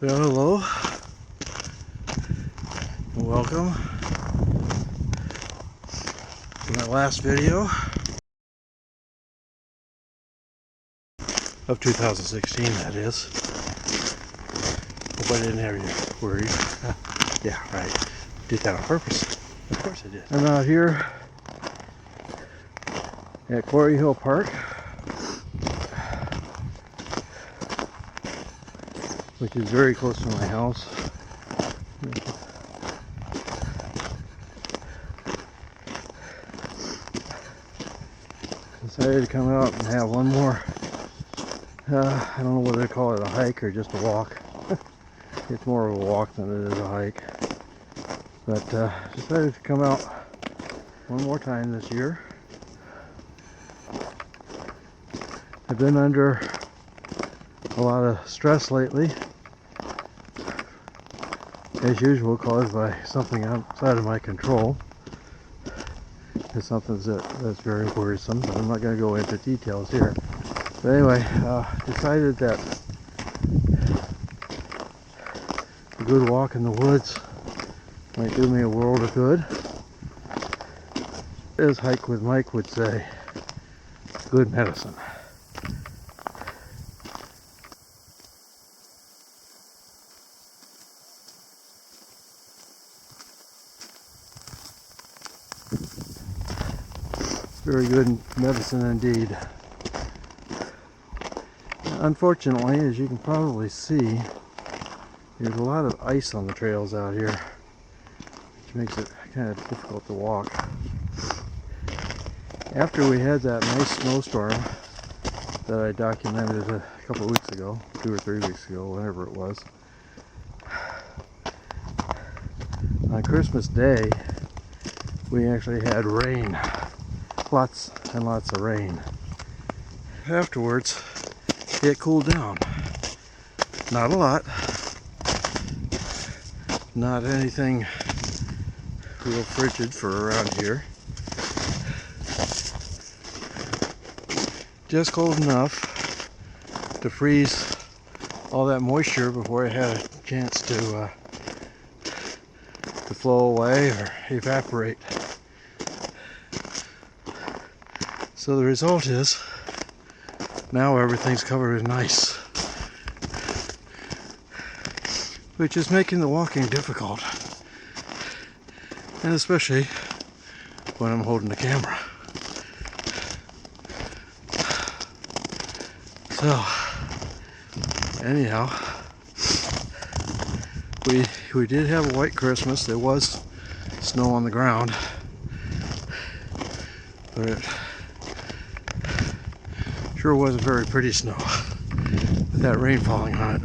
Well, hello and welcome to my last video of 2016, that is. Hope I didn't have you worried. Yeah, right. Did that on purpose. Of course I did. I'm out here at Quarry Hill Park, which is very close to my house. Decided to come out and have one more, I don't know whether to call it a hike or just a walk. It's more of a walk than it is a hike. But decided to come out one more time this year. I've been under a lot of stress lately, as usual, caused by something outside of my control. It's something that's very worrisome, but I'm not going to go into details here. But anyway, decided that a good walk in the woods might do me a world of good. As Hike with Mike would say, good medicine. Very good medicine indeed. Unfortunately, as you can probably see, there's a lot of ice on the trails out here, which makes it kind of difficult to walk. After we had that nice snowstorm that I documented a couple of weeks ago, 2 or 3 weeks ago, whenever it was, on Christmas Day we actually had rain. Lots and lots of rain. Afterwards, it cooled down. Not a lot. Not anything real frigid for around here. Just cold enough to freeze all that moisture before it had a chance to flow away or evaporate. So the result is, now everything's covered in ice, which is making the walking difficult, and especially when I'm holding the camera. So, anyhow, we did have a white Christmas. There was snow on the ground, but it sure wasn't very pretty snow with that rain falling on it.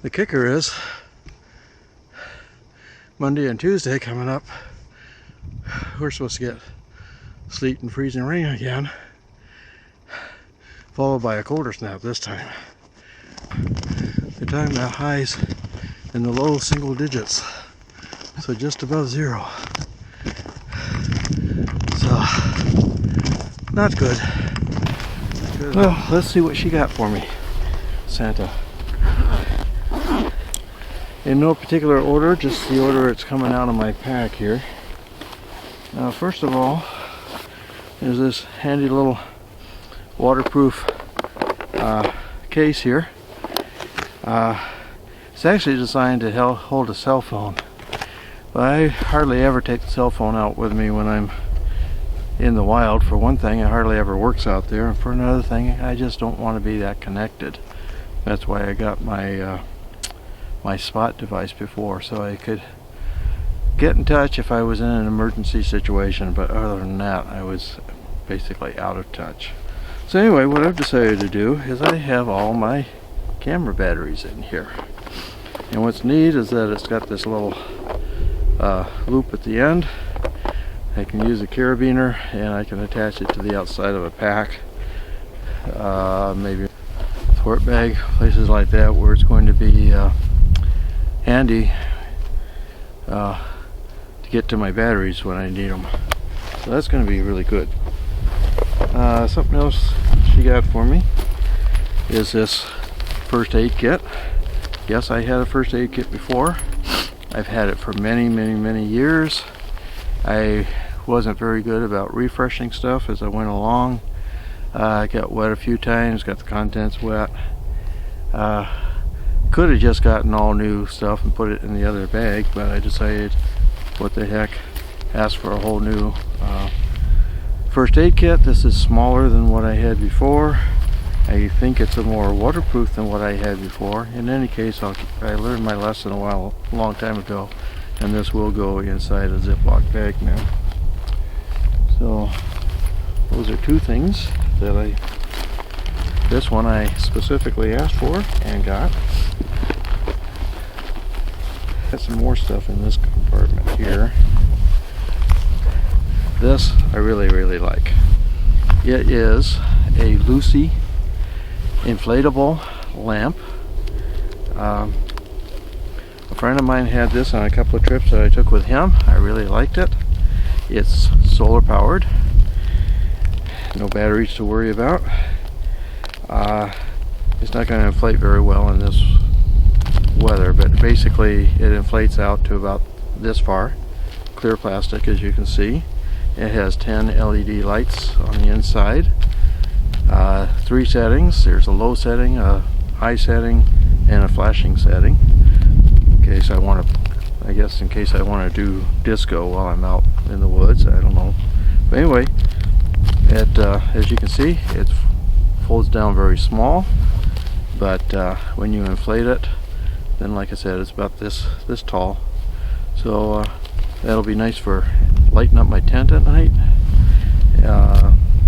The kicker is, Monday and Tuesday coming up, we're supposed to get sleet and freezing rain again, followed by a colder snap this time. They're talking about highs in the low single digits, so just above zero. So, not good. Well, let's see what she got for me, Santa. In no particular order, just the order it's coming out of my pack here. First of all, there's this handy little waterproof case here. It's actually designed to hold a cell phone, but I hardly ever take the cell phone out with me when I'm in the wild. For one thing, it hardly ever works out there, and for another thing, I just don't want to be that connected. That's why I got my my Spot device before, so I could get in touch if I was in an emergency situation, but other than that, I was basically out of touch. So anyway, what I've decided to do is I have all my camera batteries in here, and what's neat is that it's got this little loop at the end. I can use a carabiner, and I can attach it to the outside of a pack, maybe a thwart bag, places like that, where it's going to be handy to get to my batteries when I need them. So that's going to be really good. Something else she got for me is this first aid kit. Yes, I had a first aid kit before. I've had it for many years. I wasn't very good about refreshing stuff as I went along. I got wet a few times, got the contents wet. Could have just gotten all new stuff and put it in the other bag, but I decided, what the heck, ask for a whole new first aid kit. This is smaller than what I had before. I think it's a more waterproof than what I had before. In any case, I learned my lesson a long time ago, and this will go inside a Ziploc bag now. So those are two things that this one I specifically asked for and got. Got some more stuff in this compartment here. This I really like. It is a Lucy inflatable lamp. A friend of mine had this on a couple of trips that I took with him. I really liked it. It's solar powered. No batteries to worry about. It's not going to inflate very well in this weather, but basically it inflates out to about this far. Clear plastic, as you can see. It has 10 LED lights on the inside. 3 settings. There's a low setting, a high setting, and a flashing setting. In case I want to do disco while I'm out in the woods. I don't know. But anyway, as you can see, it folds down very small. But when you inflate it, then like I said, it's about this tall. So that'll be nice for lighting up my tent at night.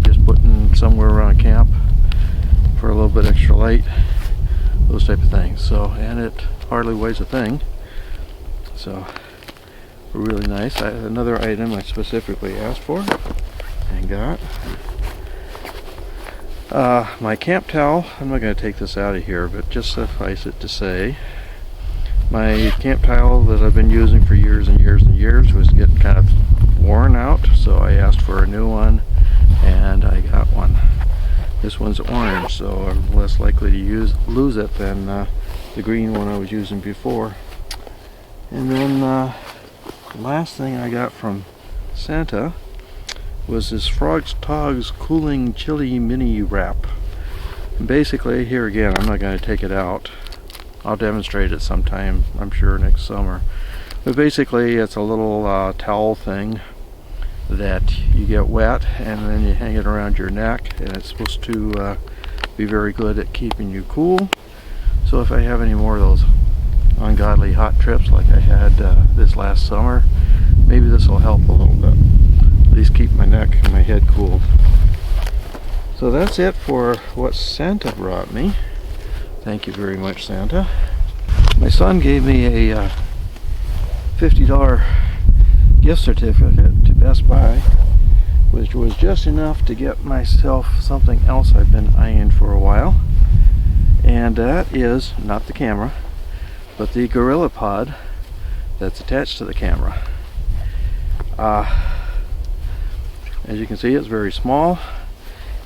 Just putting somewhere around a camp for a little bit extra light, those type of things. So, and it hardly weighs a thing, so really nice. Another item I specifically asked for and got, my camp towel. I'm not going to take this out of here, but just suffice it to say, my camp towel that I've been using for years and years was getting kind of worn out, so I asked for a new one, and I got one. This one's orange, so I'm less likely to lose it than the green one I was using before. And then the last thing I got from Santa was this Frogs Togs Cooling Chili Mini Wrap. And basically, here again, I'm not going to take it out. I'll demonstrate it sometime, I'm sure next summer. But basically, it's a little towel thing that you get wet and then you hang it around your neck, and it's supposed to be very good at keeping you cool. So if I have any more of those ungodly hot trips like I had this last summer, maybe this will help a little bit. At least keep my neck and my head cooled. So that's it for what Santa brought me. Thank you very much, Santa. My son gave me a $50 gift certificate to Best Buy, which was just enough to get myself something else I've been eyeing for a while, and that is not the camera, but the GorillaPod that's attached to the camera. As you can see, it's very small,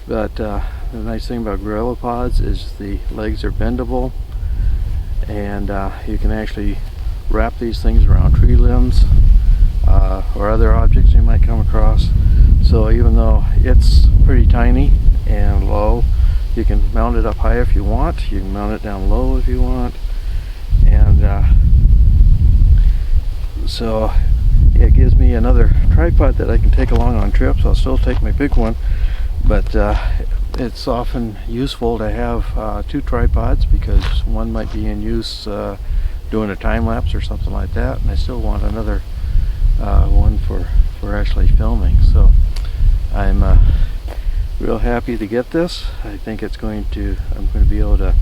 but the nice thing about GorillaPods is the legs are bendable, and you can actually wrap these things around tree limbs or other objects you might come across. So even though it's pretty tiny and low, you can mount it up high if you want, you can mount it down low if you want, and so it gives me another tripod that I can take along on trips. I'll still take my big one, but it's often useful to have 2 tripods, because one might be in use doing a time lapse or something like that, and I still want another one for actually filming. So I'm real happy to get this. I think I'm going to be able to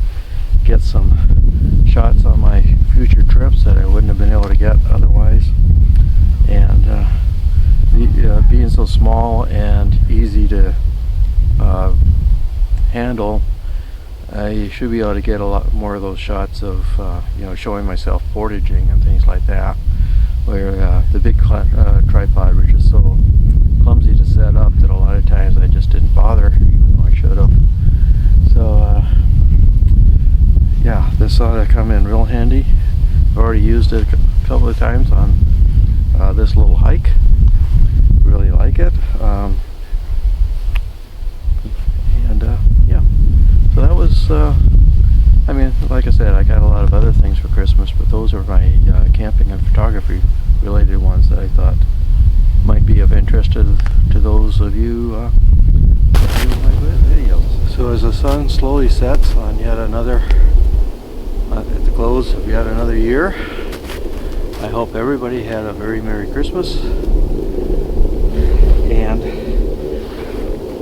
get some shots on my future trips that I wouldn't have been able to get otherwise. And being so small and easy to handle, I should be able to get a lot more of those shots of showing myself portaging and things like that, where the big tripod was just so clumsy to set up that a lot of times I just didn't bother, even though I should have. So This ought to come in real handy. I've already used it a couple of times on this little hike. Really like it. Yeah. So that was, I mean, like I said, I got a lot of other things for Christmas, but those are my camping and photography related ones that I thought might be of interest to those of you who view my videos. So as the sun slowly sets on yet another, at the close of yet another year, I hope everybody had a very Merry Christmas, and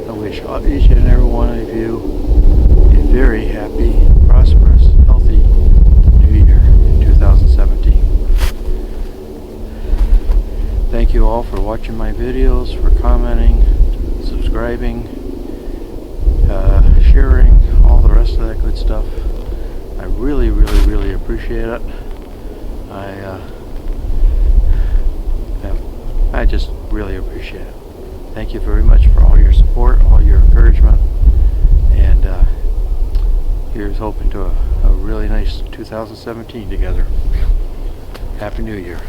I wish each and every one of you a very happy, prosperous, healthy New Year in 2017. Thank you all for watching my videos, for commenting, subscribing, sharing, all the rest of that good stuff. I really, really, really appreciate it. I just really appreciate it. Thank you very much for all your support, all your encouragement, and here's hoping to a really nice 2017 together. Happy New Year.